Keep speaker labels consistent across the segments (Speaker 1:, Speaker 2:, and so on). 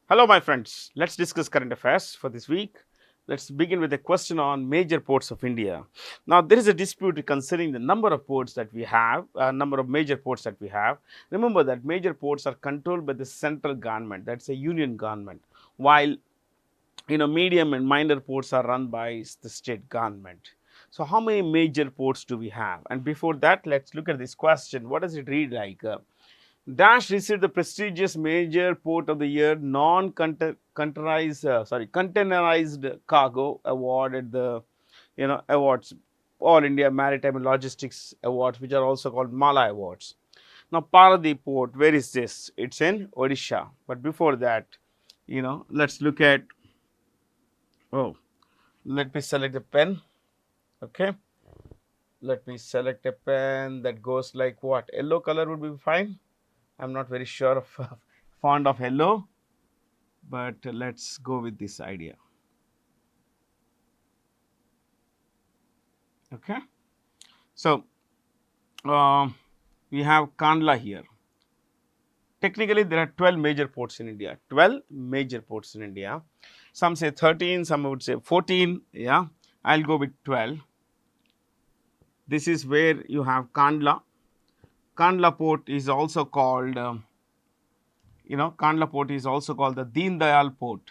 Speaker 1: Hello my friends, let's discuss current affairs for this week. Let's begin with a question on major ports of India. Now there is a dispute concerning the number of ports that we have, number of major ports that we have. Remember that major ports are controlled by the central government, that's a union government, while medium and minor ports are run by the state government. So how many major ports do we have? And before that, let's look at this question. What does it read like? Dash received the prestigious Major Port of the Year containerized cargo award at the awards, All India Maritime and Logistics Awards, which are also called Mala Awards. Now Paradip Port, where is this? It's in Odisha. But before that, let's look at, let me select a pen. Okay, let me select a pen that goes like what? Yellow color would be fine. I'm not very sure of fond of yellow, but let's go with this idea. Okay, so we have Kandla here. Technically, there are 12 major ports in India. 12 major ports in India. Some say 13, some would say 14. Yeah, I'll go with 12. This is where you have Kandla. Kandla port is also called, Kandla port is also called the Deen Dayal port.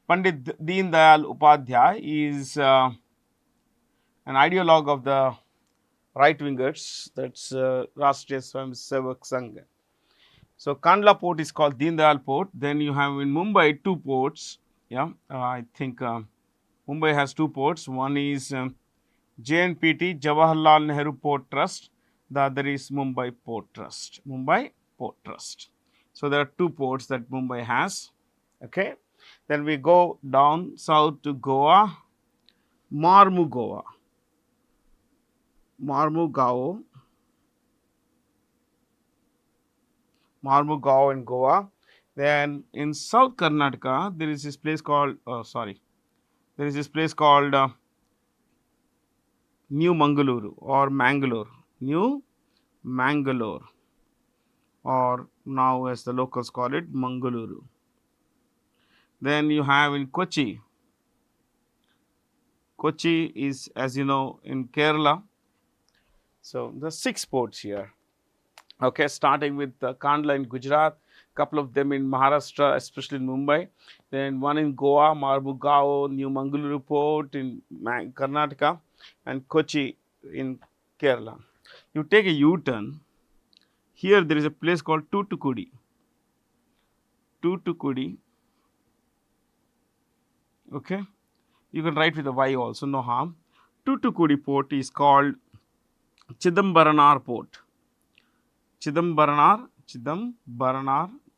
Speaker 1: Pandit Deen Dayal Upadhyay is an ideologue of the right wingers, that's Rashtriya Swayamsevak Sangh. So Kandla port is called Deen Dayal port. Then you have in Mumbai 2 ports. Yeah, I think Mumbai has 2 ports. One is JNPT, Jawaharlal Nehru Port Trust. The other is Mumbai Port Trust. Mumbai Port Trust. So there are 2 ports that Mumbai has. Okay. Then we go down south to Goa, Marmugao. Marmugao in Goa. Then in South Karnataka, there is this place called, New Mangaluru or Mangalore. New Mangalore, or now as the locals call it, Mangaluru. Then you have in Kochi. Kochi is, as you know, in Kerala. So the 6 ports here. Okay, starting with Kandla in Gujarat, couple of them in Maharashtra, especially in Mumbai. Then one in Goa, Marmugao, New Mangaluru port in Karnataka, and Kochi in Kerala. You take a U-turn. Here there is a place called Toothukudi. Toothukudi. Okay, you can write with a Y also, no harm. Toothukudi port is called Chidambaranar port. Chidambaranar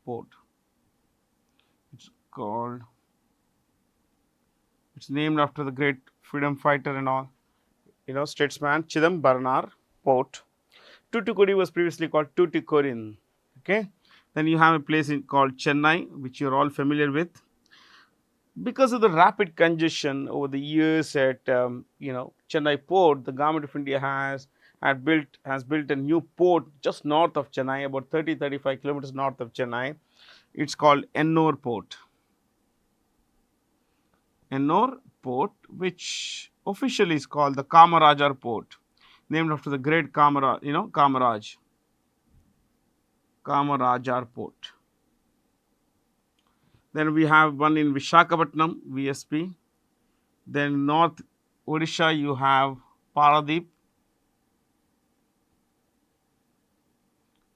Speaker 1: port. It's named after the great freedom fighter and all, statesman Chidambaranar port. Toothukudi was previously called Tuticorin. Okay, then you have a place called Chennai, which you are all familiar with. Because of the rapid congestion over the years at Chennai port, the government of India has built a new port just north of Chennai, about 30-35 kilometers north of Chennai. It's called Ennore port. Ennore port, which officially is called the Kamarajar port, named after the great Kamarajar port. Then we have one in Visakhapatnam, VSP. Then North Odisha, you have Paradip.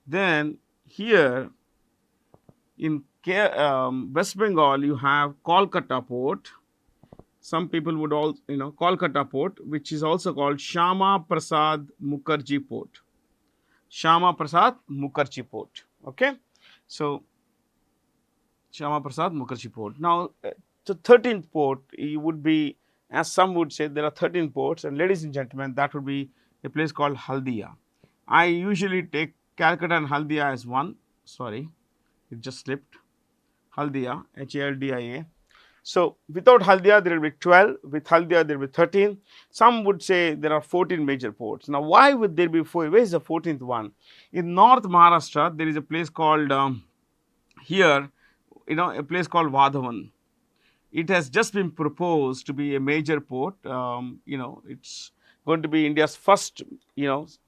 Speaker 1: Then here in West Bengal, you have Kolkata port. Some people would all, Kolkata port, which is also called Shyama Prasad Mukherjee port. Shyama Prasad Mukherjee port. Okay, so Shyama Prasad Mukherjee port. Now, the 13th port, it would be, as some would say, there are 13 ports, and ladies and gentlemen, that would be a place called Haldia. I usually take Calcutta and Haldia as one. Sorry, it just slipped. Haldia, Haldia. So without Haldia, there will be 12. With Haldia, there will be 13. Some would say there are 14 major ports. Now, why would there be 4? Where is the 14th one? In North Maharashtra, there is a place called here a place called Vadhavan. It has just been proposed to be a major port. It's going to be India's first,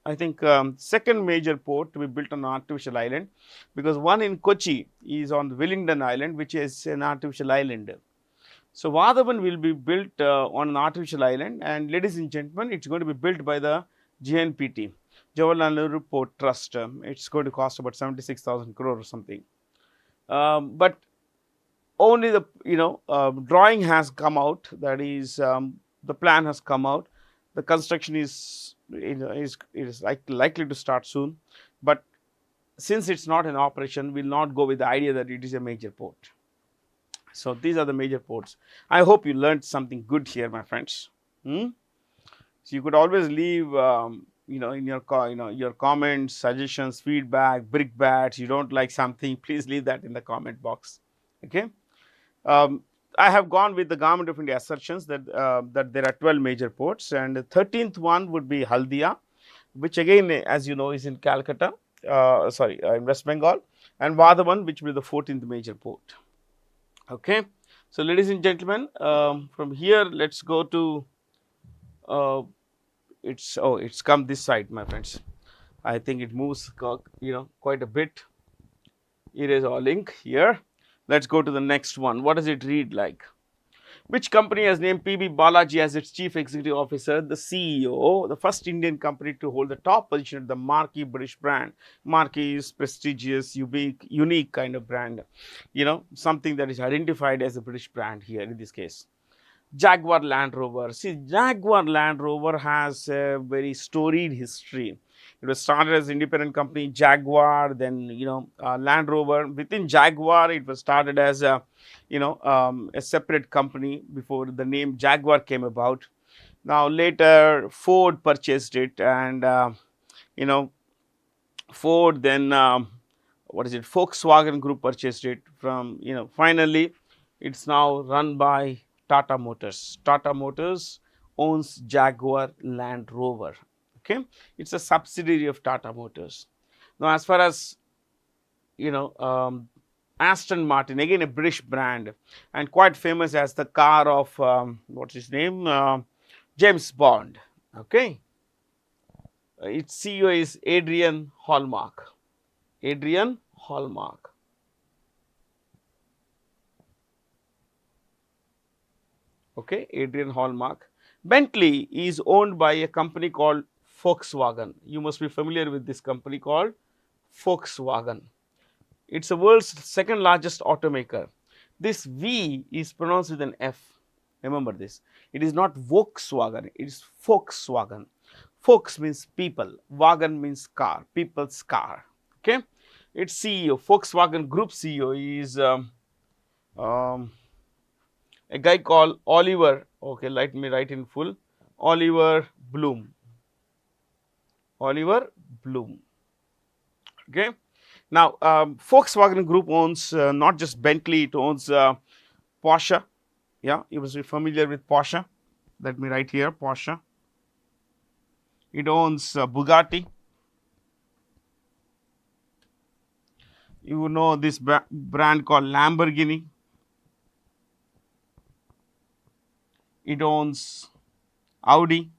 Speaker 1: I think second major port to be built on an artificial island, because one in Kochi is on the Wellington Island, which is an artificial island. So Vadhavan will be built on an artificial island, and ladies and gentlemen, it's going to be built by the JNPT, Jawaharlal Nehru Port Trust. It's going to cost about 76,000 crore or something. But only the drawing has come out. That is, the plan has come out. The construction is likely to start soon. But since it's not in operation, we'll not go with the idea that it is a major port. So these are the major ports. I hope you learned something good here, my friends. So you could always leave, in your comments, suggestions, feedback, brickbats. You don't like something, please leave that in the comment box. Okay. I have gone with the Government of India assertions that there are 12 major ports, and the 13th one would be Haldia, which again, as you know, is in Calcutta, in West Bengal, and Vadhavan, which will be the 14th major port. Okay. So ladies and gentlemen, from here let's go to it's come this side, my friends. I think it moves quite a bit. It is our link here. Let's go to the next one. What does it read like? Which company has named PB Balaji as its Chief Executive Officer, the CEO, the first Indian company to hold the top position at the marquee British brand? Marquee is prestigious, unique kind of brand, something that is identified as a British brand here in this case. Jaguar Land Rover. See, Jaguar Land Rover has a very storied history. It was started as an independent company, Jaguar, then Land Rover. Within Jaguar, it was started as a separate company before the name Jaguar came about. Now later Ford purchased it, and Ford, then Volkswagen Group purchased it from, finally it's now run by Tata Motors. Tata Motors owns Jaguar Land Rover. Okay, it's a subsidiary of Tata Motors. Now, as far as Aston Martin, again a British brand, and quite famous as the car of what's his name, James Bond. Okay, its CEO is Adrian Hallmark. Adrian Hallmark. Okay, Adrian Hallmark. Bentley is owned by a company called Volkswagen. You must be familiar with this company called Volkswagen. It's the world's second largest automaker. This V is pronounced with an F. Remember this. It is not Volkswagen, it is Volkswagen. Volks means people, Wagen means car, people's car. Okay. Its CEO, Volkswagen Group CEO is a guy called Oliver. Okay, let me write in full. Oliver Bloom. Oliver Bloom. Okay. Now, Volkswagen Group owns not just Bentley, it owns Porsche. Yeah, you must be familiar with Porsche. Let me write here, Porsche. It owns Bugatti. You know this brand called Lamborghini. It owns Audi.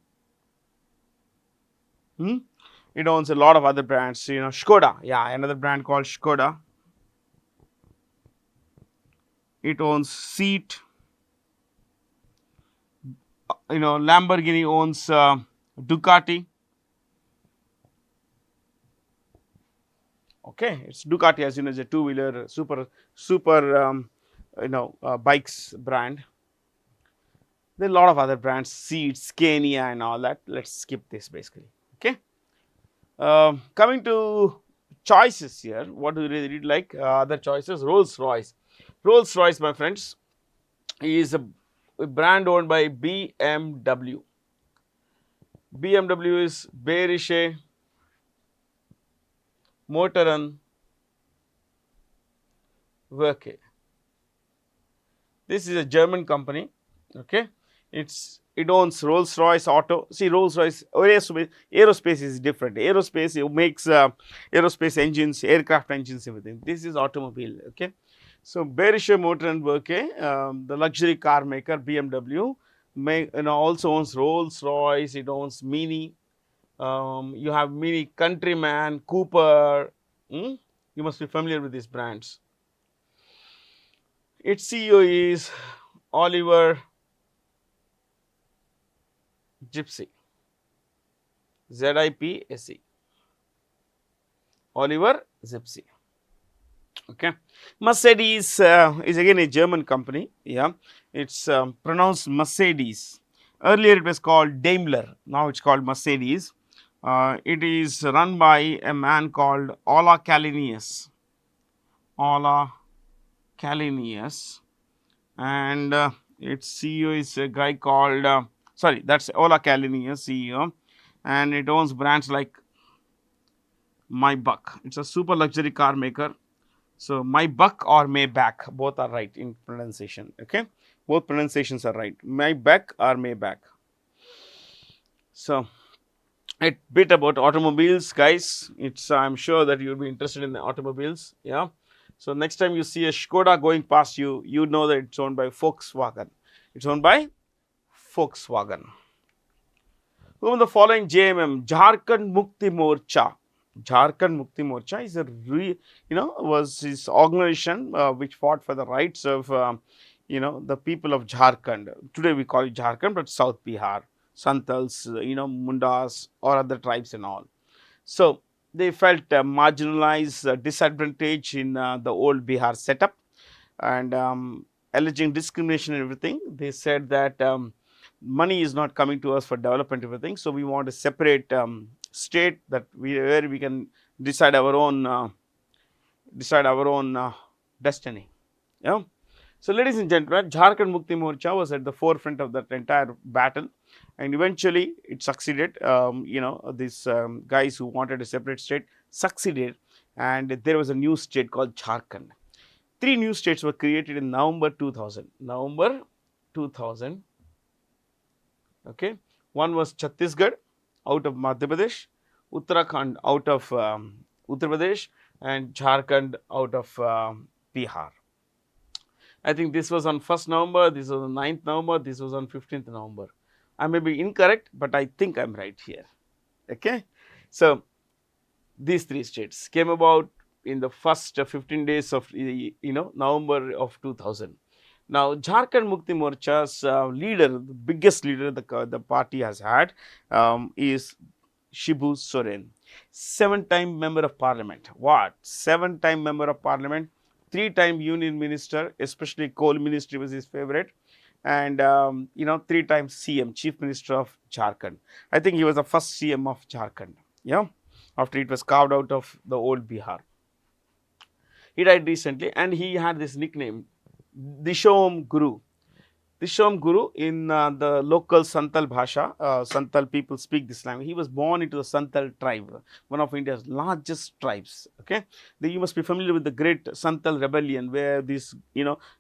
Speaker 1: It owns a lot of other brands, Skoda, yeah, another brand called Skoda. It owns Seat. Lamborghini owns Ducati. Okay, it's Ducati, as you know, is a two-wheeler super bikes brand. There are a lot of other brands, Seat, Scania and all that. Let's skip this basically. Okay. Coming to choices here, what do you read like? Other choices, Rolls-Royce. Rolls-Royce, my friends, is a brand owned by BMW. BMW is Bayerische Motoren Werke. This is a German company. Okay, it owns Rolls-Royce Auto. See, Rolls-Royce aerospace is different. Aerospace, it makes aerospace engines, aircraft engines, everything. This is automobile. Okay, So Berisha Motor and Worke, the luxury car maker BMW, also owns Rolls Royce. It owns Mini. You have Mini Countryman, Cooper. You must be familiar with these brands. Its CEO is Oliver Gypsy. ZIPSE. Oliver Gypsy. Okay. Mercedes is again a German company. Yeah, it's pronounced Mercedes. Earlier it was called Daimler. Now it's called Mercedes. It is run by a man called Ola Kalinius. Ola Kalinius, and its CEO is a guy called that's Ola Kalinius CEO, and it owns brands like Maybach. It's a super luxury car maker. So Maybach or Maybach, both are right in pronunciation. Okay, both pronunciations are right. Maybach or Maybach. So a bit about automobiles, guys. I'm sure that you'll be interested in the automobiles. Yeah. So next time you see a Skoda going past you, you know that it's owned by Volkswagen. It's owned by Volkswagen. Who the following JMM? Jharkhand Mukti Morcha. Jharkhand Mukti Morcha is was his organization which fought for the rights of the people of Jharkhand. Today we call it Jharkhand, but South Bihar, Santals, Mundas or other tribes and all. So they felt marginalized, disadvantaged in the old Bihar setup, and alleging discrimination and everything. They said that money is not coming to us for development and everything, so we want a separate state that where we can decide our own destiny. Yeah. So ladies and gentlemen, Jharkhand Mukti Morcha was at the forefront of that entire battle, and eventually it succeeded. These guys who wanted a separate state succeeded, and there was a new state called Jharkhand. 3 new states were created in November 2000. November 2000. Okay, one was Chhattisgarh out of Madhya Pradesh, Uttarakhand out of Uttar Pradesh, and Jharkhand out of Bihar. I think this was on 1st November, this was on 9th November, this was on 15th November. I may be incorrect, but I think I am right here. Okay. So these 3 states came about in the first 15 days of November of 2000. Now Jharkhand Mukti Morcha's leader, the biggest leader the party has had is Shibu Soren, 7-time member of parliament. What? 7-time member of parliament, 3-time union minister, especially coal ministry was his favorite, and 3 times CM, chief minister of Jharkhand. I think he was the first CM of Jharkhand. Yeah, after it was carved out of the old Bihar. He died recently, and he had this nickname, Dishom Guru. Dishom Guru in the local Santal Bhasha, Santal people speak this language. He was born into the Santal tribe, one of India's largest tribes. Okay, you must be familiar with the great Santal rebellion, where this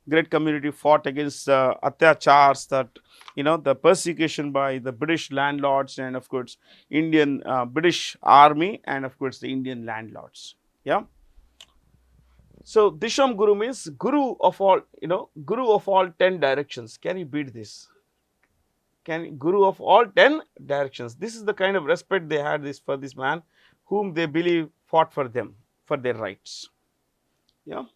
Speaker 1: great community fought against atyachars, that the persecution by the British landlords, and of course Indian British army, and of course the Indian landlords. Yeah. So Disham Guru means Guru of all, Guru of all 10 directions. Can you beat this? Guru of all 10 directions. This is the kind of respect they had for this man, whom they believe fought for them, for their rights. Yeah,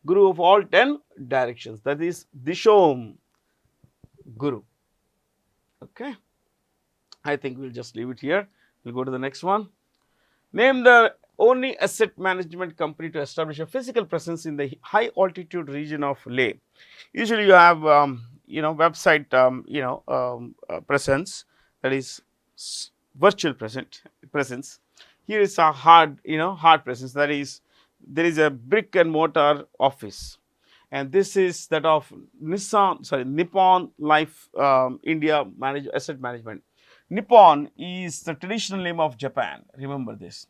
Speaker 1: Guru of all 10 directions. That is Dishom Guru. Okay, I think we'll just leave it here. We'll go to the next one. Name the only asset management company to establish a physical presence in the high altitude region of Leh. Usually you have website presence, that is virtual presence. Here is a hard presence, that is there is a brick and mortar office, and this is that of Nippon Life India Asset Management. Nippon is the traditional name of Japan. Remember this.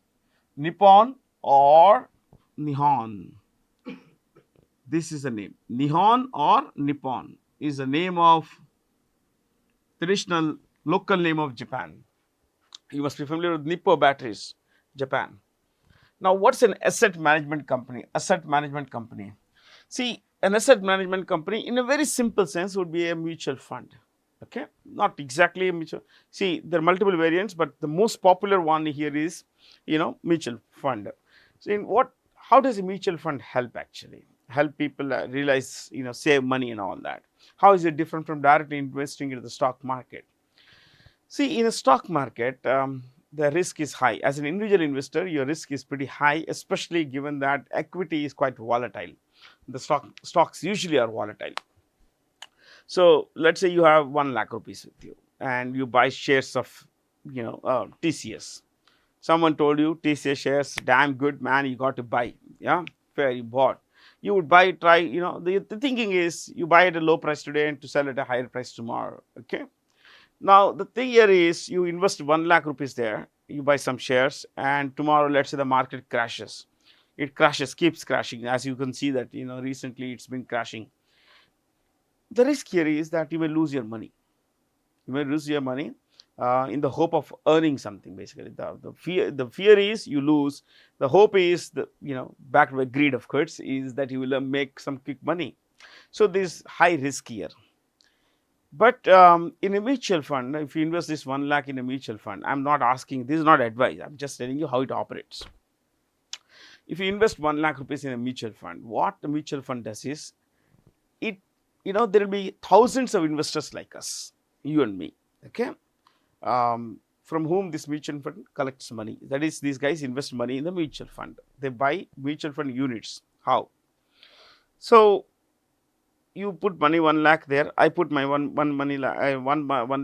Speaker 1: Nippon or Nihon. This is the name. Nihon or Nippon is the name of traditional local name of Japan. You must be familiar with Nippo batteries, Japan. Now, what's an asset management company? Asset management company. See, an asset management company in a very simple sense would be a mutual fund. Okay, not exactly a mutual. See, there are multiple variants, but the most popular one here is, mutual fund. So, in what, how does a mutual fund help actually? Help people realize, save money and all that. How is it different from directly investing into the stock market? See, in a stock market, the risk is high. As an individual investor, your risk is pretty high, especially given that equity is quite volatile. The stocks usually are volatile. So let's say you have 1 lakh rupees with you, and you buy shares of, TCS. Someone told you TCS shares damn good, man, you got to buy. Yeah, fair, you bought. You would buy, try, the thinking is you buy at a low price today and to sell at a higher price tomorrow. Okay. Now the thing here is you invest 1 lakh rupees there, you buy some shares, and tomorrow let's say the market crashes. It crashes, keeps crashing, as you can see that recently it's been crashing. The risk here is that you may lose your money. You may lose your money in the hope of earning something. Basically, the fear is you lose. The hope is backed by greed, of course, is that you will make some quick money. So this high risk here. But in a mutual fund, if you invest this 1 lakh in a mutual fund, I'm not asking, this is not advice, I'm just telling you how it operates. If you invest 1 lakh rupees in a mutual fund, what the mutual fund does is, it, there will be thousands of investors like us, you and me, okay, from whom this mutual fund collects money. That is, these guys invest money in the mutual fund. They buy mutual fund units. How? So you put money 1 lakh there. I put my one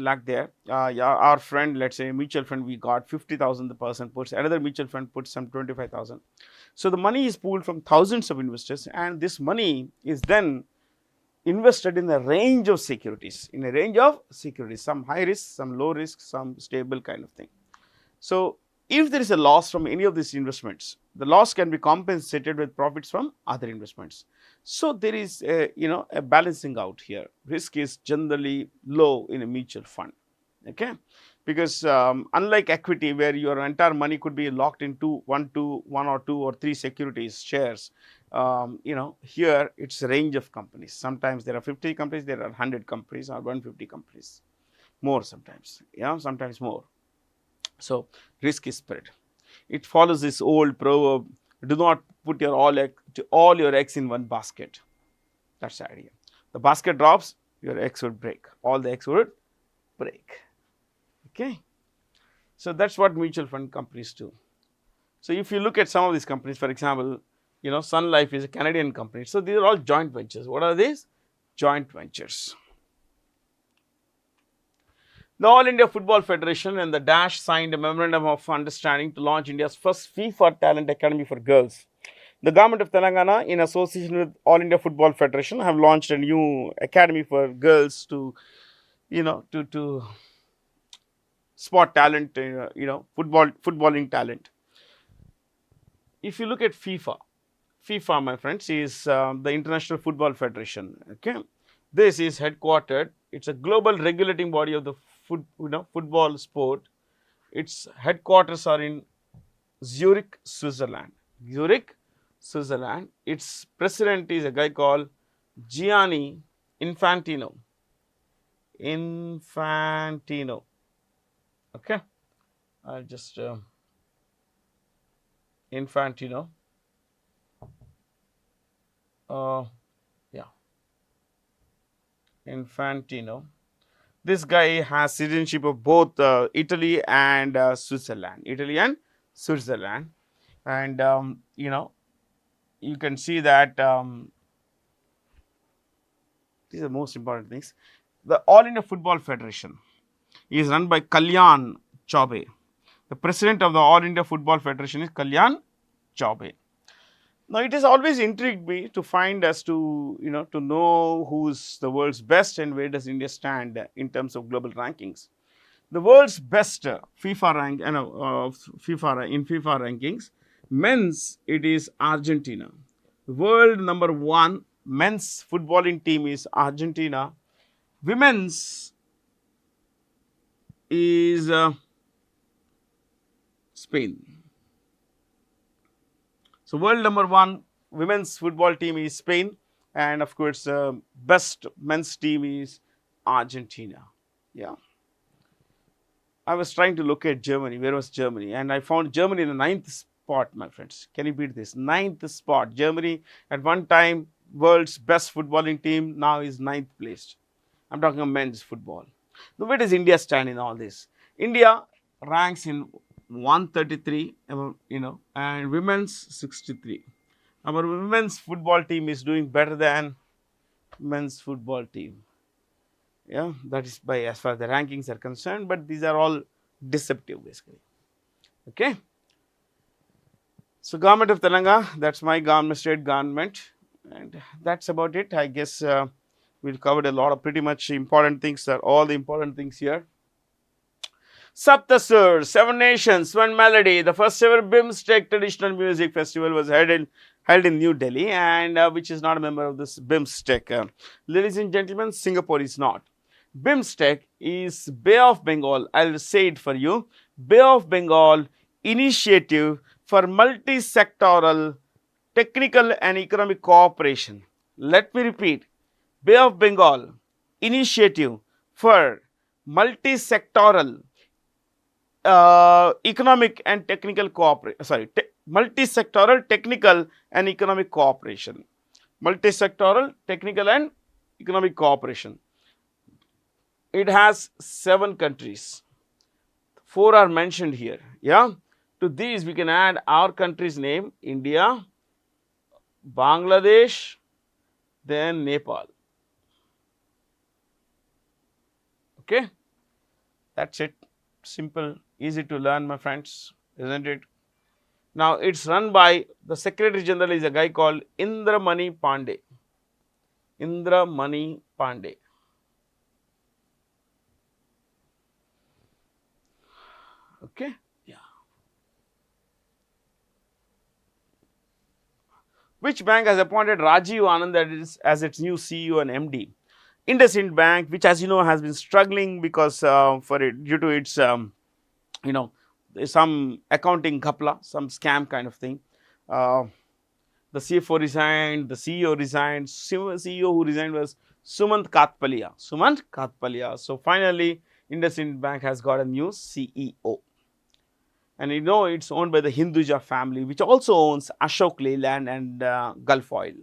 Speaker 1: lakh there. Our friend, let's say mutual fund, we got 50,000. The person puts, another mutual fund puts some 25,000. So the money is pooled from thousands of investors, and this money is then invested in a range of securities. Some high risk, some low risk, some stable kind of thing. So if there is a loss from any of these investments, the loss can be compensated with profits from other investments. So there is a balancing out here. Risk is generally low in a mutual fund, okay, because unlike equity, where your entire money could be locked into one or two or three securities, shares, here it's a range of companies. Sometimes there are 50 companies, there are 100 companies, or 150 companies, more sometimes, sometimes more. So risk is spread. It follows this old proverb: do not put all your eggs in one basket. That's the idea. The basket drops, your eggs would break. All the eggs would break. Okay. So that's what mutual fund companies do. So if you look at some of these companies, for example, Sun Life is a Canadian company. So these are all joint ventures. What are these? Joint ventures. The All India Football Federation and the Dash signed a memorandum of understanding to launch India's first FIFA Talent Academy for girls. The government of Telangana, in association with All India Football Federation, have launched a new academy for girls to, to spot talent, footballing talent. If you look at FIFA, my friends, is the International Football Federation. Okay, this is headquartered. It's a global regulating body of the football sport. Its headquarters are in Zurich, Switzerland. Its president is a guy called Gianni Infantino. Okay, I'll just Infantino. Infantino. This guy has citizenship of both Italy and Switzerland. And you can see that these are the most important things. The All India Football Federation is run by Kalyan Chaube. The president of the All India Football Federation is Kalyan Chaube. Now, it has always intrigued me to find as to, to know who's the world's best and where does India stand in terms of global rankings. The world's best FIFA rankings, men's, it is Argentina. World number 1 men's footballing team is Argentina. Women's is Spain. So world number 1 women's football team is Spain. and of course, best men's team is Argentina. Yeah. I was trying to locate Germany. Where was Germany? And I found Germany in the 9th spot, my friends. Can you beat this? 9th spot. Germany at one time world's best footballing team, now is 9th placed. I'm talking of men's football. Now, where does India stand in all this? India ranks in 133, and women's 63. Our women's football team is doing better than men's football team. Yeah, that is by as far as the rankings are concerned, but these are all deceptive basically. Okay. So, government of Telangana, that's my government, state government, and that's about it. I guess we've covered a lot of pretty much important things, all the important things here. Saptasur, 7 nations, 1 melody. The first ever BIMSTEC traditional music festival was held in New Delhi, and which is not a member of this BIMSTEC. Ladies and gentlemen, Singapore is not. BIMSTEC is Bay of Bengal. I'll say it for you. Bay of Bengal Initiative for Multi-Sectoral Technical and Economic Cooperation. Let me repeat. Bay of Bengal Initiative for Multi-Sectoral Economic and Technical Cooperation. Multi-Sectoral Technical and Economic Cooperation. Multi-Sectoral Technical and Economic Cooperation. It has 7 countries. 4 are mentioned here. Yeah. To these we can add our country's name, India, Bangladesh, then Nepal. Okay. That's it. Simple, easy to learn, my friends, isn't it? Now, it's run by the Secretary General is a guy called Indramani Pandey. Indramani Pandey. Okay. Yeah. Which bank has appointed Rajiv Anand as its new CEO and MD? IndusInd Bank, which as you know has been struggling because due to its some accounting ghapla, some scam kind of thing. The CFO resigned, the CEO resigned. CEO who resigned was Sumant Katpalia. Sumant Katpalia. So finally, IndusInd Bank has got a new CEO. And you know it's owned by the Hinduja family, which also owns Ashok Leyland and Gulf Oil.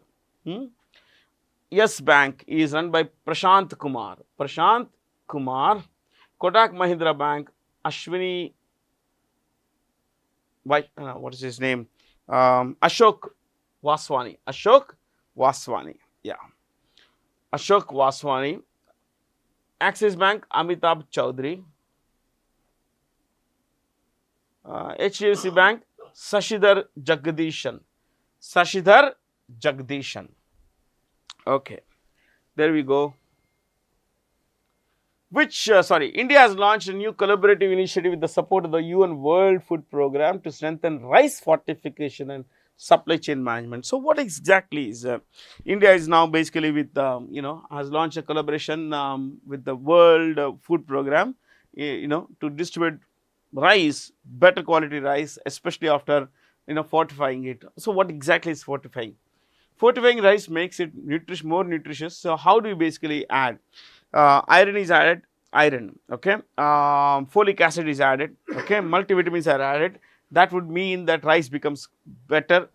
Speaker 1: Yes Bank is run by Prashant Kumar. Prashant Kumar. Kotak Mahindra Bank, Ashwini, what is his name? Ashok Vaswani. Ashok Vaswani. Yeah. Ashok Vaswani. Axis Bank, Amitabh Chaudhary. HDFC Bank, Sashidhar Jagdishan. Sashidhar Jagdishan. Okay, there we go. India has launched a new collaborative initiative with the support of the UN World Food Programme to strengthen rice fortification and supply chain management. So, what exactly is India is now basically with has launched a collaboration with the World Food Programme, to distribute rice, better quality rice, especially after fortifying it. So, what exactly is fortifying? Fortifying rice makes it more nutritious. So, how do you basically add? Iron is added, okay. Folic acid is added, okay. Multivitamins are added. That would mean that rice becomes better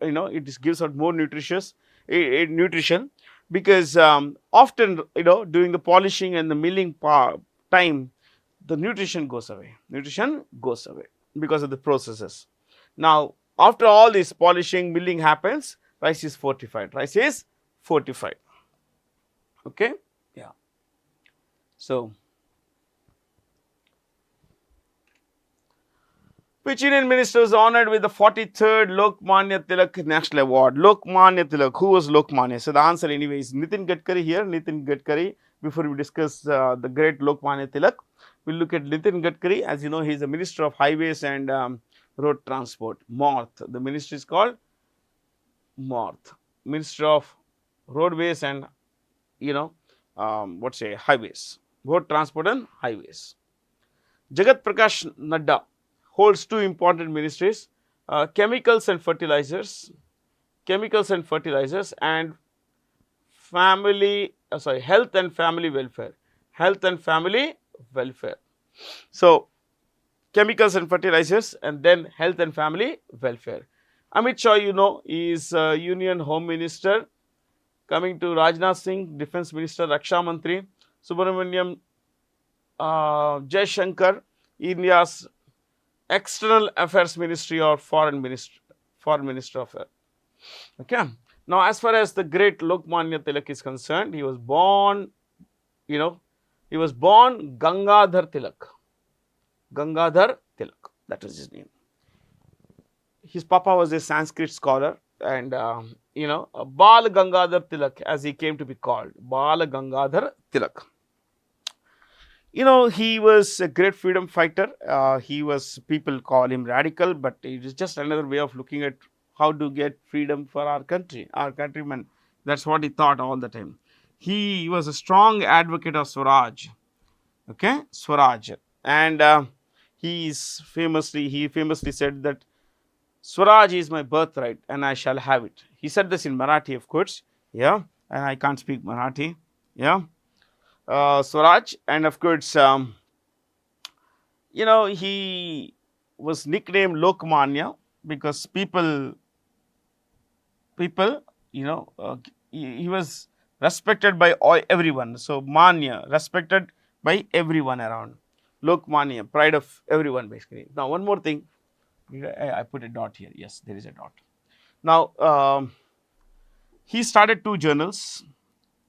Speaker 1: it gives out more nutrition, because often during the polishing and the milling time, the nutrition goes away because of the processes. Now, after all this polishing, milling happens, rice is fortified. Okay. Yeah. So, which Indian minister was honoured with the 43rd Lokmanya Tilak National Award? Lokmanya Tilak. Who was Lokmanya? So, the answer anyway is Nitin Gadkari here. Nitin Gadkari. Before we discuss the great Lokmanya Tilak, we'll look at Nitin Gadkari. As you know, he is the Minister of Highways and Road Transport. MORTH. The ministry is called MORTH. Minister of Roadways and highways. Road Transport and Highways. Jagat Prakash Nadda holds 2 important ministries, chemicals and fertilizers, and health and family welfare. Health and family welfare. So, chemicals and fertilizers, and then health and family welfare. Amit Shah, you know, is Union Home Minister. Coming to Rajnath Singh, Defence Minister, Raksha Mantri. Subramaniam Jaishankar, India's External Affairs Ministry or Foreign Minister of Affairs. Okay. Now, as far as the great Lokmanya Tilak is concerned, he was born, you know, he was born Gangadhar Tilak. Gangadhar Tilak, that is his name. His papa was a Sanskrit scholar, and you know, Bal Gangadhar Tilak, as he came to be called, Bal Gangadhar Tilak. You know, he was a great freedom fighter. People call him radical, but it is just another way of looking at how to get freedom for our country, our countrymen. That's what he thought all the time. He was a strong advocate of Swaraj. Okay, Swaraj, and he famously said that Swaraj is my birthright and I shall have it. He said this in Marathi, of course. Yeah, and I can't speak Marathi. Yeah, Swaraj, and of course, you know, he was nicknamed Lokmanya because people, you know, he was respected by everyone. So, Manya, respected by everyone around. Lokmanya, pride of everyone basically. Now, one more thing. I put a dot here. Yes, there is a dot. Now, he started 2 journals,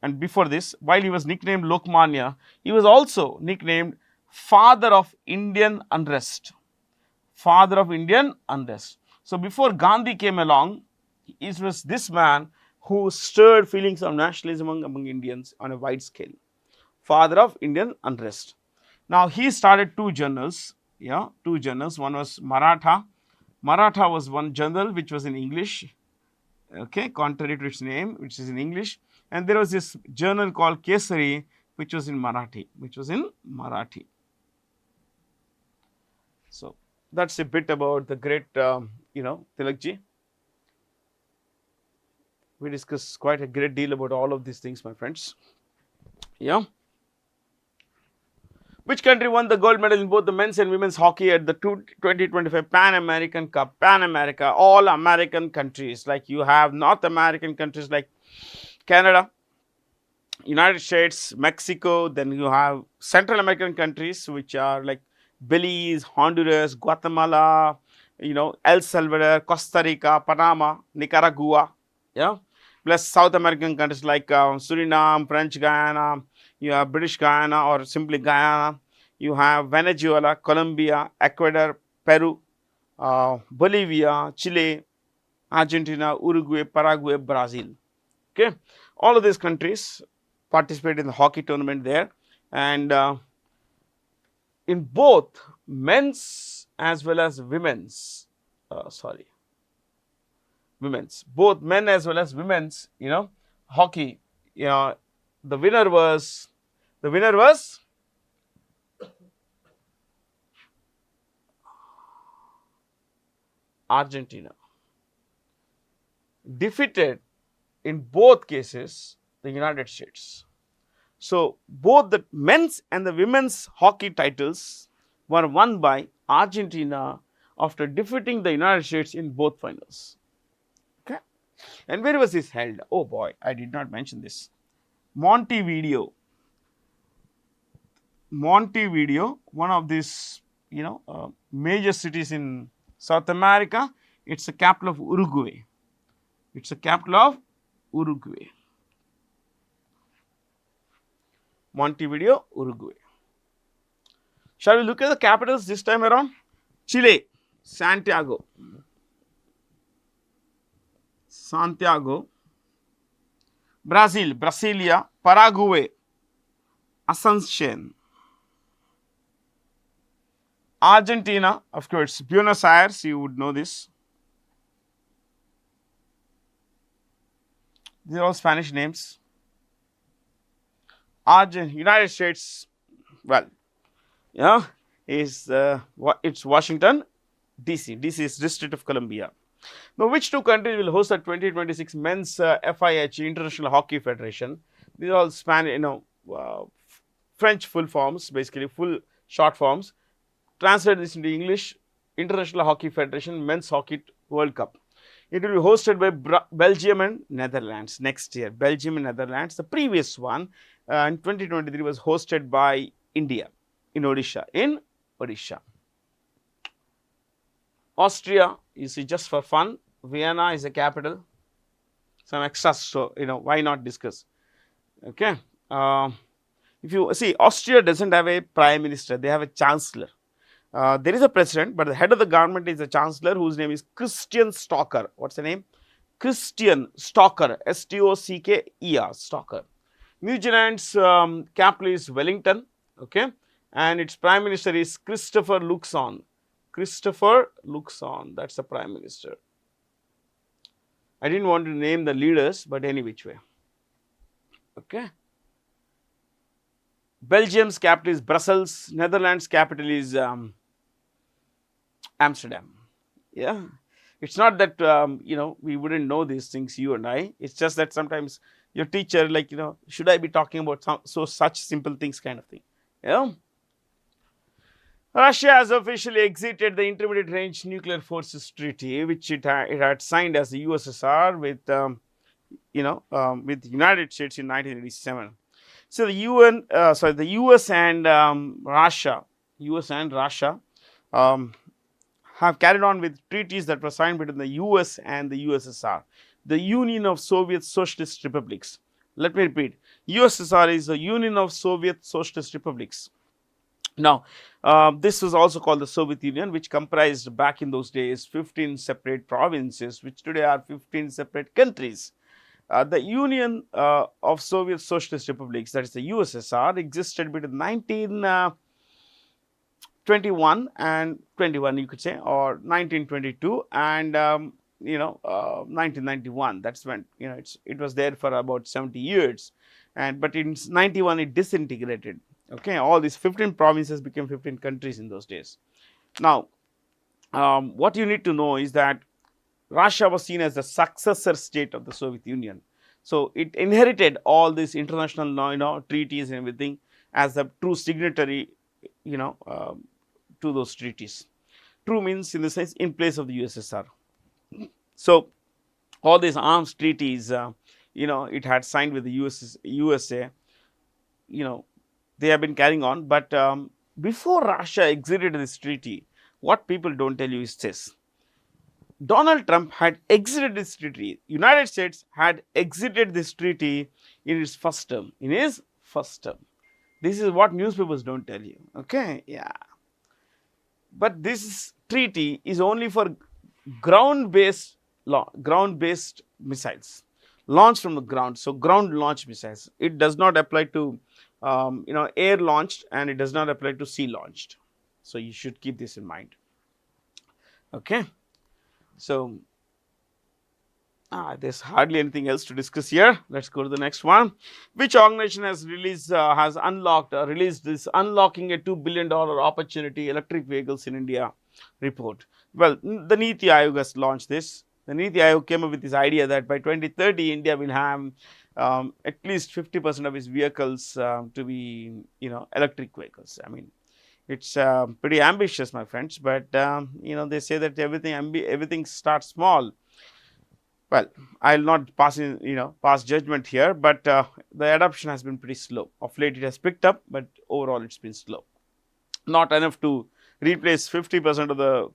Speaker 1: and before this, while he was nicknamed Lokmanya, he was also nicknamed Father of Indian Unrest. Father of Indian Unrest. So, before Gandhi came along, it was this man who stirred feelings of nationalism among Indians on a wide scale. Father of Indian Unrest. Now, he started 2 journals. Yeah, 2 journals. One was Maratha. Maratha was one journal which was in English, okay, contrary to its name, which is in English. And there was this journal called Kesari, which was in Marathi, So, that's a bit about the great, you know, Tilakji. We discussed quite a great deal about all of these things, my friends. Yeah. Which country won the gold medal in both the men's and women's hockey at the 2025 Pan American Cup? Pan America, all American countries. Like you have North American countries like Canada, United States, Mexico. Then you have Central American countries which are like Belize, Honduras, Guatemala, you know, El Salvador, Costa Rica, Panama, Nicaragua. Yeah. Plus South American countries like Suriname, French Guyana. You have British Guyana or simply Guyana. You have Venezuela, Colombia, Ecuador, Peru, Bolivia, Chile, Argentina, Uruguay, Paraguay, Brazil. Okay, all of these countries participate in the hockey tournament there, and in both men's as well as women's. Both men as well as women's. You know, hockey. You know, the winner was Argentina. Defeated in both cases the United States. So, both the men's and the women's hockey titles were won by Argentina after defeating the United States in both finals. Okay. And where was this held? Oh boy, I did not mention this. Montevideo, one of these, you know, major cities in South America. It's the capital of Uruguay. Montevideo, Uruguay. Shall we look at the capitals this time around? Chile, Santiago. Brazil, Brasilia. Paraguay, Asuncion. Argentina, of course, Buenos Aires, you would know this. These are all Spanish names. United States, well, yeah, is it's Washington, DC. DC is District of Columbia. Now, which two countries will host the 2026 Men's FIH International Hockey Federation? These are all French full forms, basically full short forms. Translate this into English: International Hockey Federation Men's Hockey World Cup. It will be hosted by Belgium and Netherlands next year. Belgium and Netherlands. The previous one in 2023 was hosted by India in Odisha. Austria, you see, just for fun, Vienna is the capital. Some extras, so why not discuss? Okay. If you see, Austria doesn't have a prime minister; they have a chancellor. There is a president, but the head of the government is a chancellor whose name is Christian Stocker. What's the name? Christian Stocker, S-T-O-C-K-E-R, Stocker. New Zealand's capital is Wellington, okay, and its prime minister is Christopher Luxon. Christopher Luxon, that's the prime minister. I didn't want to name the leaders, but any which way, okay. Belgium's capital is Brussels. Netherlands' capital is Amsterdam. Yeah, it's not that we wouldn't know these things, you and I. It's just that sometimes your teacher, like, should I be talking about such simple things, kind of thing. Yeah. Russia has officially exited the Intermediate Range Nuclear Forces Treaty, which it had signed as the USSR with the United States in 1987. So the US and Russia have carried on with treaties that were signed between the US and the USSR, the Union of Soviet Socialist Republics. Let me repeat, USSR is the Union of Soviet Socialist Republics. Now, this was also called the Soviet Union, which comprised back in those days 15 separate provinces, which today are 15 separate countries. The Union of Soviet Socialist Republics, that is the USSR, existed between 1921 and 21, you could say, or 1922 and 1991. That's when it was there for about 70 years, but in 91 it disintegrated. Okay, all these 15 provinces became 15 countries in those days. Now, what you need to know is that Russia was seen as the successor state of the Soviet Union. So it inherited all these international treaties and everything as a true signatory to those treaties. True means in the sense in place of the USSR. So all these arms treaties it had signed with the USA, they have been carrying on, but before Russia exited this treaty, what people don't tell you is this: Donald Trump had exited this treaty. United States had exited this treaty in its first term. This is what newspapers don't tell you. Okay, yeah. But this treaty is only for ground-based missiles launched from the ground. So ground launched missiles. It does not apply to air launched, and it does not apply to sea launched. So you should keep this in mind. Okay. So there's hardly anything else to discuss here. Let's go to the next one. Which organization has released this unlocking a $2 billion opportunity electric vehicles in India report? Well, the NICLAO Aayog has launched this. The NICLAO Aayog came up with this idea that by 2030 India will have at least 50% of its vehicles to be electric vehicles. I mean, it's pretty ambitious, my friends, but they say that everything starts small. Well, I'll not pass judgment here, but the adoption has been pretty slow. Of late it has picked up, but overall it's been slow. Not enough to replace 50% of the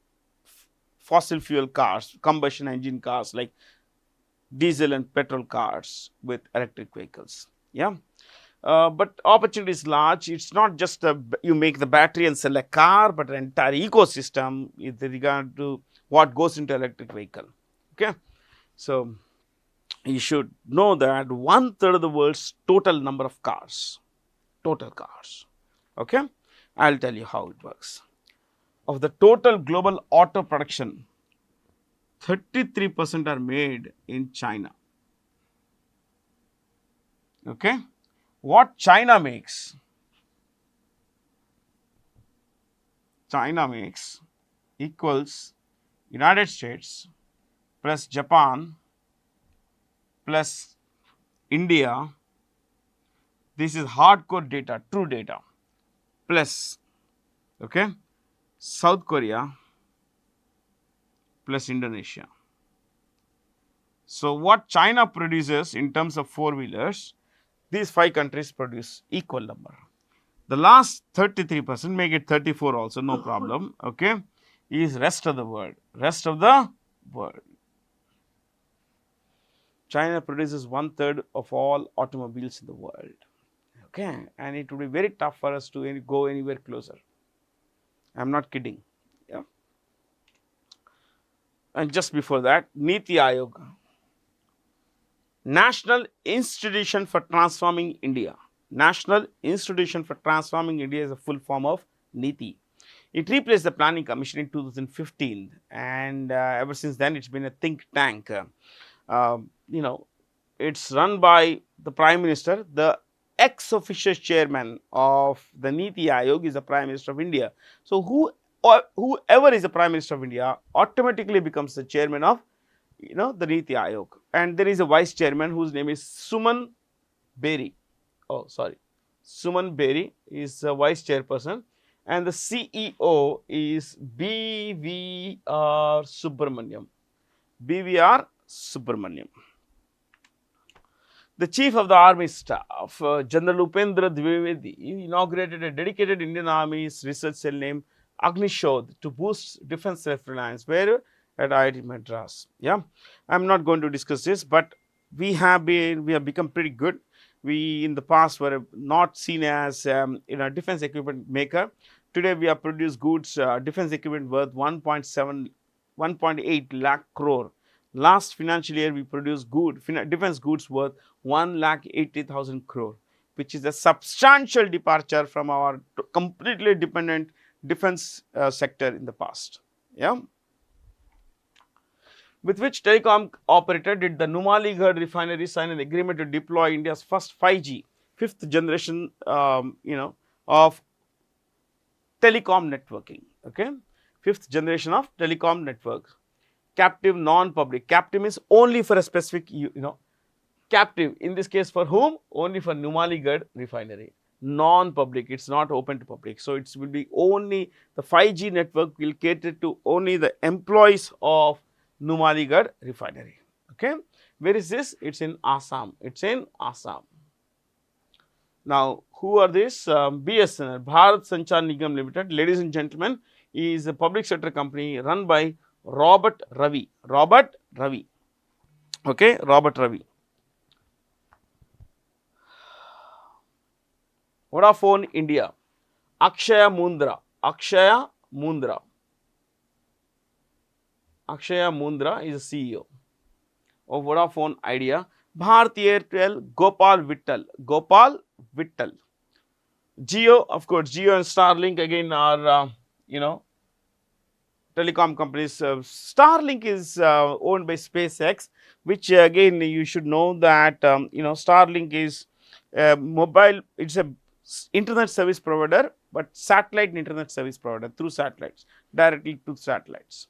Speaker 1: fossil fuel cars, combustion engine cars like diesel and petrol cars with electric vehicles. Yeah. But opportunity is large. It's not just you make the battery and sell a car, but an entire ecosystem with regard to what goes into electric vehicle. Okay. So you should know that 1/3 of the world's total number of cars, okay, I'll tell you how it works. Of the total global auto production, 33% are made in China. Okay, what China makes equals United States, plus Japan plus India, this is hardcore data, true data, plus okay, South Korea plus Indonesia. So, what China produces in terms of four-wheelers, these 5 countries produce equal number. The last 33%, make it 34 also, no problem, okay, is rest of the world. Rest of the world. China produces 1/3 of all automobiles in the world, okay, and it would be very tough for us to go anywhere closer. I am not kidding. Yeah. And just before that, NITI Aayog, National Institution for Transforming India. National Institution for Transforming India is a full form of NITI. It replaced the Planning Commission in 2015, and ever since then, it's been a think tank. You know, it's run by the Prime Minister. The ex officio chairman of the NITI Aayog is the Prime Minister of India. So, whoever is the Prime Minister of India automatically becomes the chairman of the NITI Aayog, and there is a vice chairman whose name is Suman Beri. Oh, sorry, Suman Beri is the vice chairperson, and the CEO is BVR Subramaniam. BVR Subramaniam. The Chief of the Army Staff, General Upendra Dwivedi, inaugurated a dedicated Indian Army's research cell named Agnishodh to boost defense self-reliance. Where? At IIT Madras. Yeah, I am not going to discuss this, but we have become pretty good. We in the past were not seen as defense equipment maker. Today we have produced goods, defense equipment worth 1.8 lakh crore. Last financial year we produced defense goods worth 1,80,000 crore, which is a substantial departure from our completely dependent defense sector in the past. Yeah. With which telecom operator did the Numaligarh refinery sign an agreement to deploy India's first 5G, 5th generation, of telecom networking. Okay, 5th generation of telecom networks. Captive, non-public. Captive means only for a specific, captive. In this case, for whom? Only for Numaligarh refinery. Non-public, it's not open to public. So, it will be only the 5G network will cater to only the employees of Numaligarh refinery. Okay, where is this? It's in Assam. It's in Assam. Now, who are this? BSNL, Bharat Sanchar Nigam Limited. Ladies and gentlemen, is a public sector company run by Robert Ravi. Robert Ravi. Okay, Robert Ravi. Vodafone India. Akshaya Mundra. Akshaya Mundra. Akshaya Mundra is the CEO of Vodafone Idea. Bharti Airtel, Gopal Vittal. Gopal Vittal. Jio, of course, Jio and Starlink again are, telecom companies. Starlink is owned by SpaceX, which again you should know that, Starlink is mobile, it's a internet service provider, but satellite internet service provider through satellites, directly to satellites.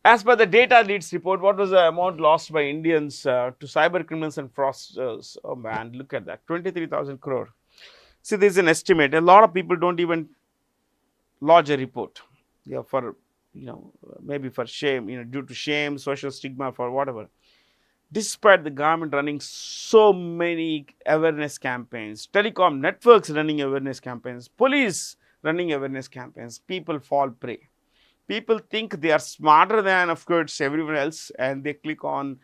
Speaker 1: As per the data leads report, what was the amount lost by Indians to cyber criminals and fraudsters? Oh man, look at that, 23,000 crore. See, this is an estimate. A lot of people don't even lodge a report, for maybe for shame, due to shame, social stigma, for whatever. Despite the government running so many awareness campaigns, telecom networks running awareness campaigns, police running awareness campaigns, people fall prey. People think they are smarter than, of course, everyone else, and they click on,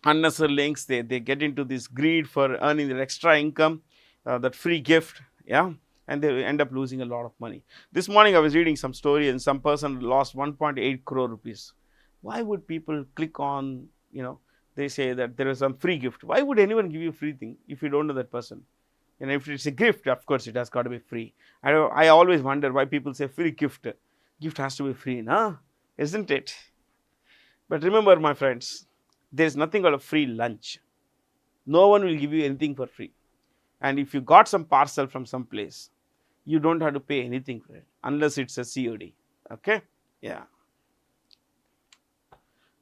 Speaker 1: unnecessary links. They get into this greed for earning their extra income, that free gift, and they end up losing a lot of money. This morning I was reading some story, and some person lost 1.8 crore rupees. Why would people click on, they say that there is some free gift. Why would anyone give you a free thing if you don't know that person? If it's a gift, of course, it has got to be free. I always wonder why people say free gift. Gift has to be free, isn't it? But remember, my friends, there is nothing called a free lunch. No one will give you anything for free. And if you got some parcel from some place, you don't have to pay anything for it unless it's a COD. Okay? Yeah.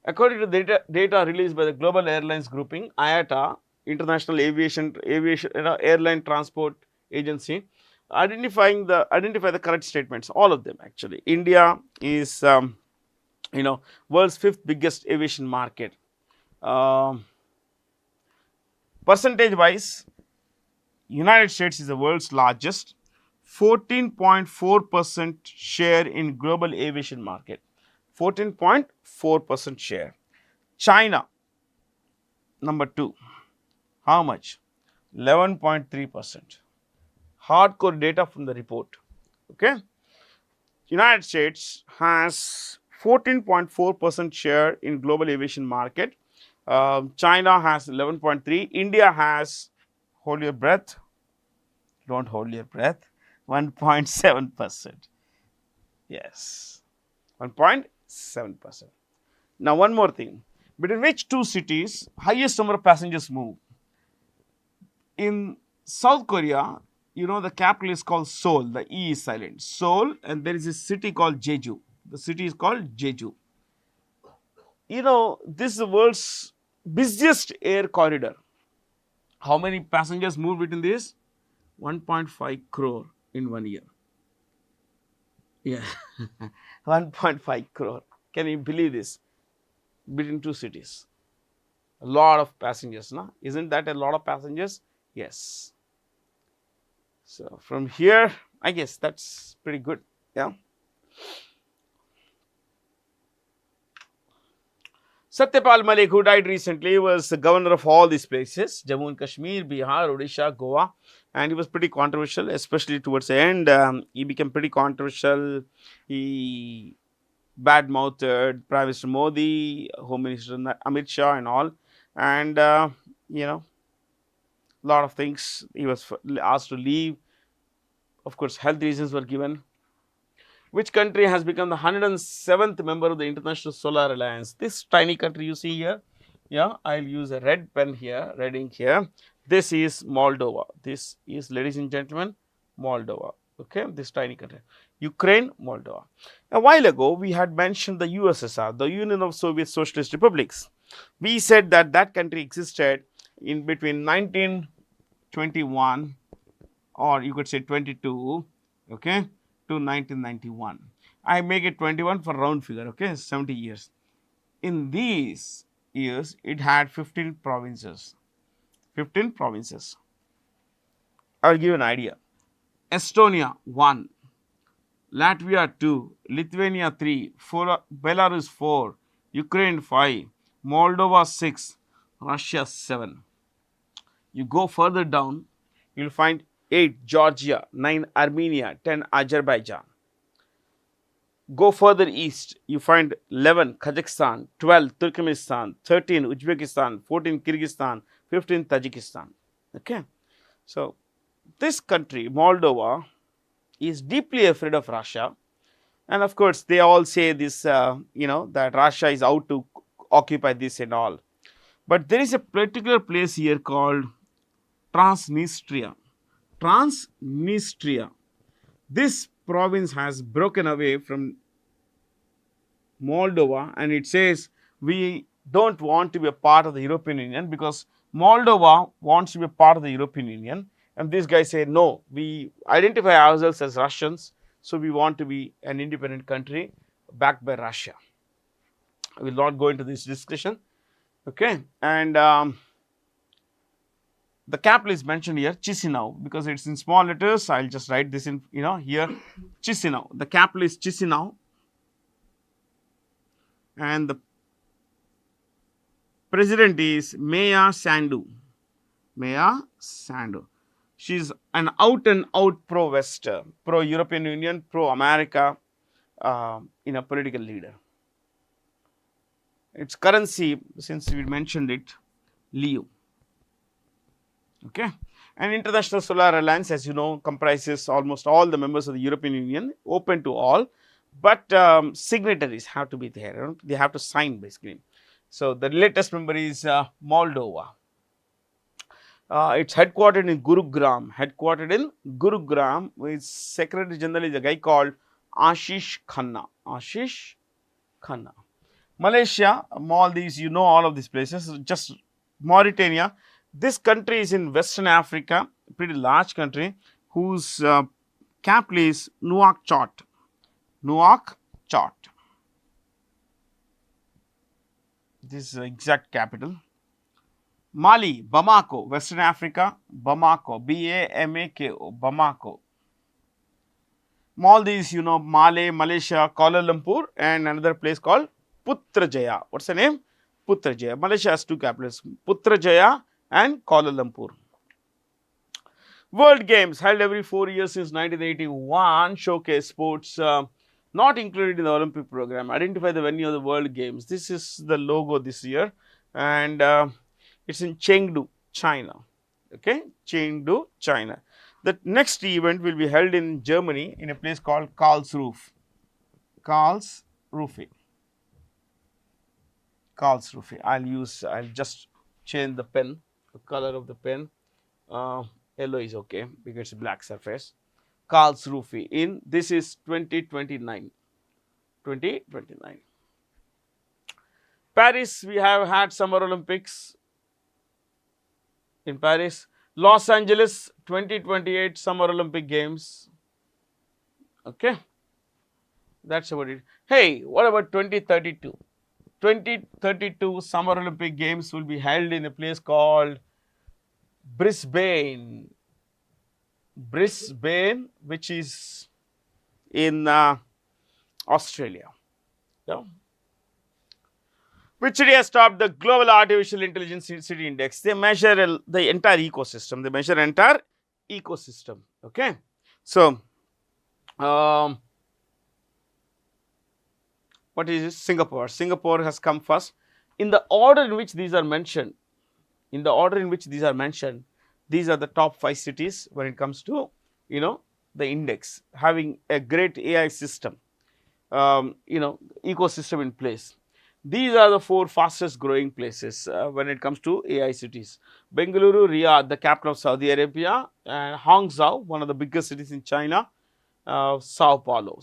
Speaker 1: According to data released by the Global Airlines Grouping, IATA, International Aviation Airline Transport Agency, identify the correct statements, all of them actually. India is world's 5th biggest aviation market. Percentage wise, United States is the world's largest, 14.4% share in global aviation market, 14.4% share. China, number 2, how much? 11.3%. Hardcore data from the report. Okay. United States has 14.4% share in global aviation market. China has 11.3. India has, hold your breath, don't hold your breath, 1.7%. Yes, 1.7%. Now, one more thing. Between which two cities highest number of passengers move? In South Korea, the capital is called Seoul. The E is silent. Seoul, and there is a city called Jeju. The city is called Jeju. This is the world's busiest air corridor. How many passengers move between this? 1.5 crore in 1 year. Yeah, 1.5 crore. Can you believe this? Between two cities. A lot of passengers, no? Isn't that a lot of passengers? Yes. So from here, I guess that's pretty good. Yeah. Satyapal Malik, who died recently, was the governor of all these places, Jammu and Kashmir, Bihar, Odisha, Goa, and he was pretty controversial, especially towards the end. He became pretty controversial. He bad-mouthed Prime Minister Modi, Home Minister Amit Shah and all, and lot of things. He was asked to leave. Of course, health reasons were given. Which country has become the 107th member of the International Solar Alliance? This tiny country you see here, yeah, I'll use a red pen here, red ink here. This is Moldova. This is, ladies and gentlemen, Moldova. Okay, this tiny country. Ukraine, Moldova. A while ago, we had mentioned the USSR, the Union of Soviet Socialist Republics. We said that that country existed in between 1921, or you could say 22, okay, to 1991. I make it 21 for round figure, okay, 70 years. In these years, it had 15 provinces. 15 provinces. I'll give you an idea. Estonia 1, Latvia 2, Lithuania 3, Belarus 4, Ukraine 5, Moldova 6, Russia 7. You go further down, you will find 8 Georgia, 9 Armenia, 10 Azerbaijan. Go further east, you find 11 Kazakhstan, 12 Turkmenistan, 13 Uzbekistan, 14 Kyrgyzstan, 15 Tajikistan. Okay. So, this country, Moldova, is deeply afraid of Russia, and of course, they all say this, that Russia is out to occupy this and all. But there is a particular place here called Transnistria. Transnistria. This province has broken away from Moldova, and it says we don't want to be a part of the European Union because Moldova wants to be a part of the European Union, and these guys say no, we identify ourselves as Russians, so we want to be an independent country backed by Russia. I will not go into this discussion, okay. And the capital is mentioned here, Chisinau, because it's in small letters. I'll just write this in, here, Chisinau. The capital is Chisinau, and the president is Maya Sandu. Maya Sandu. She's an out and out pro-West, pro-European Union, pro-America, political leader. Its currency, since we mentioned it, Leu. Okay. And International Solar Alliance, as you know, comprises almost all the members of the European Union, open to all, but signatories have to be there. They have to sign basically. So, the latest member is Moldova. It's headquartered in Gurugram. Its Secretary General is a guy called Ashish Khanna. Ashish Khanna. Malaysia, Maldives, you know all of these places. Just Mauritania. This country is in Western Africa, pretty large country, whose capital is Nouakchott. Nouakchott. This is the exact capital. Mali, Bamako, Western Africa, Bamako, B-A-M-A-K-O, Bamako. Maldives, you know, Malé, Malaysia, Kuala Lumpur, and another place called Putrajaya. What's the name? Putrajaya. Malaysia has two capitals, Putrajaya and Kuala Lumpur. World Games held every 4 years since 1981, showcase sports not included in the Olympic program. Identify the venue of the World Games. This is the logo this year, and it's in Chengdu, China. Okay, Chengdu, China. The next event will be held in Germany in a place called Karlsruhe. Karlsruhe. Karlsruhe. I'll just change the pen, the color of the pen. Yellow is okay because it's a black surface. Karlsruhe this is 2029. 2029. Paris, we have had Summer Olympics in Paris. Los Angeles, 2028 Summer Olympic Games. Okay, that's about it. Hey, what about 2032? 2032 Summer Olympic Games will be held in a place called Brisbane. Brisbane, which is in Australia. Yeah. Which city has topped the Global Artificial Intelligence City Index? They measure the entire ecosystem. They measure entire ecosystem. Okay. So, what is this? Singapore. Singapore has come first. In the order in which these are mentioned, these are the top 5 cities when it comes to, you know, the index, having a great AI system, you know, ecosystem in place. These are the 4 fastest growing places when it comes to AI cities. Bengaluru, Riyadh, the capital of Saudi Arabia, and Hangzhou, one of the biggest cities in China, Sao Paulo.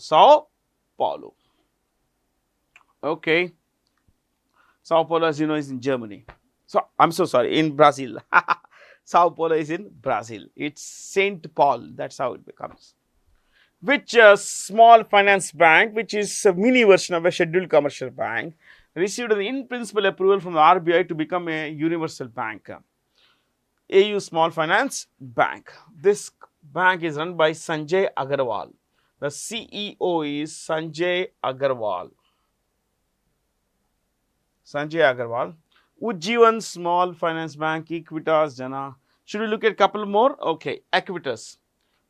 Speaker 1: Okay. Sao Paulo, as you know, is in Germany. So, I'm so sorry, in Brazil. Sao Paulo is in Brazil. It's St. Paul. That's how it becomes. Which small finance bank, which is a mini version of a scheduled commercial bank, received an in-principle approval from the RBI to become a universal bank? AU Small Finance Bank. This bank is run by Sanjay Agarwal. The CEO is Sanjay Agarwal. Ujjivan Small Finance Bank, Equitas, Jana. Should we look at a couple more? Okay, Equitas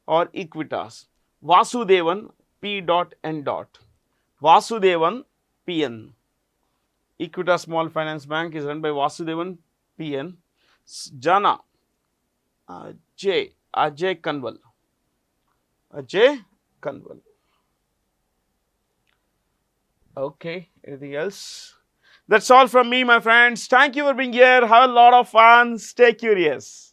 Speaker 1: or Equitas. Vasudevan, P.N. Vasudevan, P.N. Equitas Small Finance Bank is run by Vasudevan, P.N. Jana, Ajay Kanwal. Okay, anything else? That's all from me, my friends. Thank you for being here. Have a lot of fun. Stay curious.